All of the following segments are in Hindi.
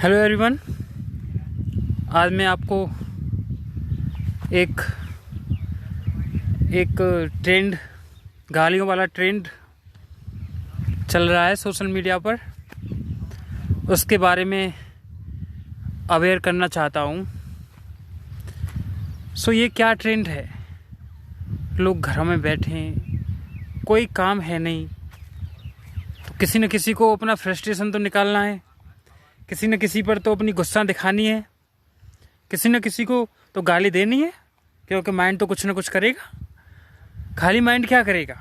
Hello everyone. आज मैं आपको एक ट्रेंड, गालियों वाला ट्रेंड चल रहा है सोशल मीडिया पर, उसके बारे में अवेयर करना चाहता हूँ। ये क्या ट्रेंड है? लोग घरों में बैठे हैं, कोई काम है नहीं, तो किसी न किसी को अपना फ्रस्ट्रेशन तो निकालना है, किसी न किसी पर तो अपनी गुस्सा दिखानी है, किसी न किसी को तो गाली देनी है, क्योंकि माइंड तो कुछ ना कुछ करेगा। खाली माइंड क्या करेगा?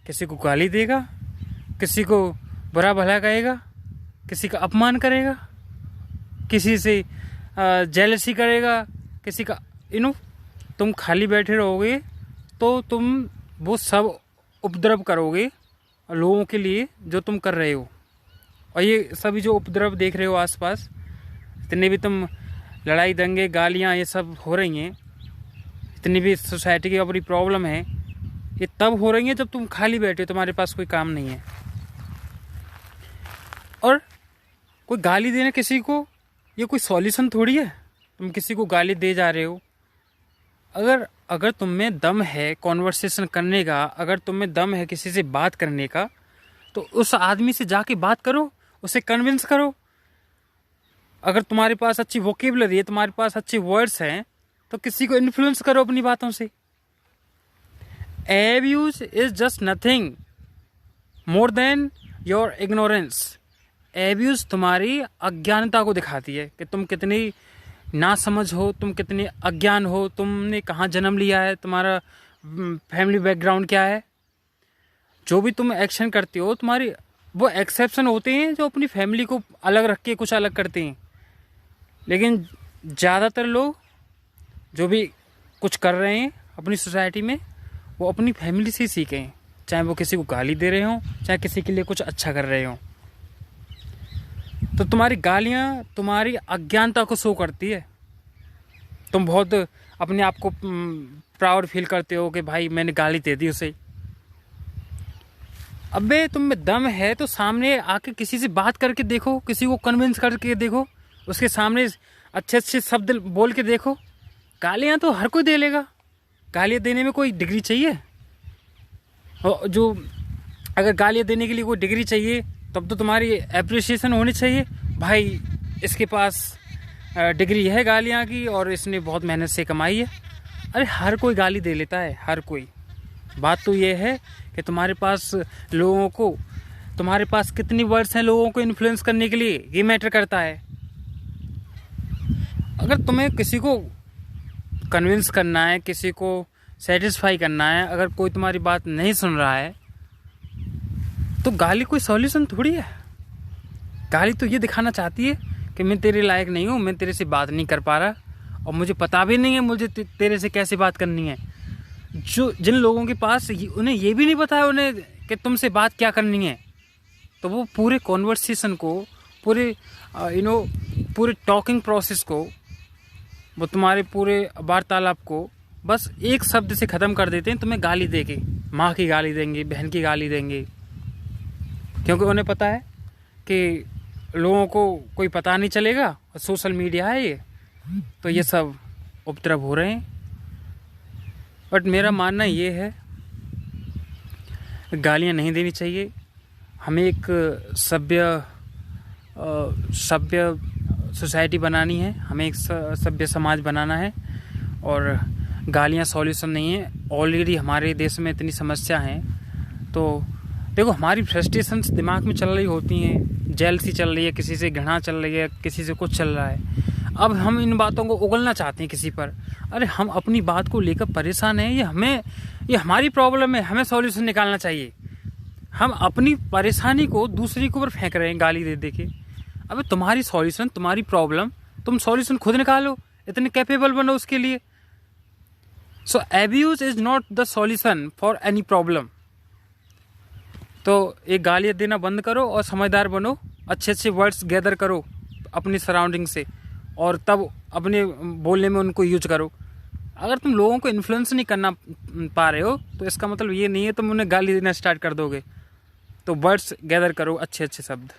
किसी को गाली देगा, किसी को बुरा भला कहेगा, किसी का अपमान करेगा, किसी से जेलसी करेगा, किसी का तुम खाली बैठे रहोगे तो तुम वो सब उपद्रव करोगे लोगों के लिए जो तुम कर रहे हो। और ये सभी जो उपद्रव देख रहे हो आसपास, इतने भी तुम लड़ाई दंगे गालियाँ ये सब हो रही हैं, इतनी भी सोसाइटी की अपनी प्रॉब्लम है, ये तब हो रही है जब तुम खाली बैठे हो, तुम्हारे पास कोई काम नहीं है। और कोई गाली देना किसी को, ये कोई सॉल्यूशन थोड़ी है। तुम किसी को गाली दे जा रहे हो, अगर तुम में दम है कॉन्वर्सेशन करने का, अगर तुम में दम है किसी से बात करने का, तो उस आदमी से जाके बात करो, उसे कन्विंस करो। अगर तुम्हारे पास अच्छी वोकेबलरी है, तुम्हारे पास अच्छे वर्ड्स हैं, तो किसी को इन्फ्लुएंस करो अपनी बातों से। Abuse is just nothing more than your ignorance. Abuse तुम्हारी अज्ञानता को दिखाती है कि तुम कितनी ना समझ हो, तुम कितने अज्ञान हो, तुमने कहाँ जन्म लिया है, तुम्हारा फैमिली बैकग्राउंड क्या है। जो भी तुम एक्शन करते हो, तुम्हारी वो एक्सेप्शन होते हैं जो अपनी फैमिली को अलग रख के कुछ अलग करते हैं, लेकिन ज़्यादातर लोग जो भी कुछ कर रहे हैं अपनी सोसाइटी में, वो अपनी फैमिली से ही सीखे हैं। चाहे वो किसी को गाली दे रहे हों, चाहे किसी के लिए कुछ अच्छा कर रहे हों। तो तुम्हारी गालियाँ तुम्हारी अज्ञानता को शो करती है। तुम बहुत अपने आप को प्राउड फील करते हो कि भाई मैंने गाली दे दी उसे। अबे तुम में दम है तो सामने आके किसी से बात करके देखो, किसी को कन्विंस करके देखो, उसके सामने अच्छे अच्छे शब्द बोल के देखो। गालियाँ तो हर कोई दे लेगा, गालियाँ देने में कोई डिग्री चाहिए? और जो अगर गालियाँ देने के लिए कोई डिग्री चाहिए, तब तो तुम्हारी एप्रिसिएशन होनी चाहिए। भाई इसके पास डिग्री है गालियाँ की और इसने बहुत मेहनत से कमाई है। अरे हर कोई गाली दे लेता है, हर कोई। बात तो ये है कि तुम्हारे पास तुम्हारे पास कितनी वर्ड्स हैं लोगों को इन्फ्लुएंस करने के लिए, ये मैटर करता है। अगर तुम्हें किसी को कन्विंस करना है, किसी को सेटिस्फाई करना है, अगर कोई तुम्हारी बात नहीं सुन रहा है, तो गाली कोई सॉल्यूशन थोड़ी है। गाली तो ये दिखाना चाहती है कि मैं तेरे लायक नहीं हूँ, मैं तेरे से बात नहीं कर पा रहा, और मुझे पता भी नहीं है मुझे तेरे से कैसे बात करनी है। जिन लोगों के पास उन्हें ये भी नहीं पता है उन्हें कि तुमसे बात क्या करनी है, तो वो पूरे कॉन्वर्सेशन को, पूरे टॉकिंग प्रोसेस को, वो तुम्हारे पूरे वार्तालाप को बस एक शब्द से ख़त्म कर देते हैं, तुम्हें गाली देके। माँ की गाली देंगे, बहन की गाली देंगे, क्योंकि उन्हें पता है कि लोगों को कोई पता नहीं चलेगा और सोशल मीडिया है ये, तो ये सब उपद्रव हो रहे हैं। बट मेरा मानना ये है, गालियाँ नहीं देनी चाहिए। हमें एक सभ्य सोसाइटी बनानी है, हमें एक सभ्य समाज बनाना है, और गालियाँ सॉल्यूशन नहीं है। ऑलरेडी हमारे देश में इतनी समस्या हैं। तो देखो, हमारी फ्रस्ट्रेशंस दिमाग में चल रही होती हैं, जेलसी चल रही है, किसी से घृणा चल रही है, किसी से कुछ चल रहा है। अब हम इन बातों को उगलना चाहते हैं किसी पर। अरे हम अपनी बात को लेकर परेशान हैं, ये हमारी प्रॉब्लम है, हमें सॉल्यूशन निकालना चाहिए। हम अपनी परेशानी को दूसरे के ऊपर फेंक रहे हैं गाली दे दे के। अबे तुम्हारी सॉल्यूशन, तुम्हारी प्रॉब्लम, तुम सॉल्यूशन खुद निकालो, इतने कैपेबल बनो उसके लिए। So abuse is not the solution for any problem. तो एक गालियाँ देना बंद करो और समझदार बनो, अच्छे अच्छे वर्ड्स गैदर करो अपनी सराउंडिंग से, और तब अपने बोलने में उनको यूज करो। अगर तुम लोगों को इन्फ्लुएंस नहीं करना पा रहे हो, तो इसका मतलब ये नहीं है तुम उन्हें गाली देना स्टार्ट कर दोगे। तो वर्ड्स गैदर करो, अच्छे अच्छे शब्द।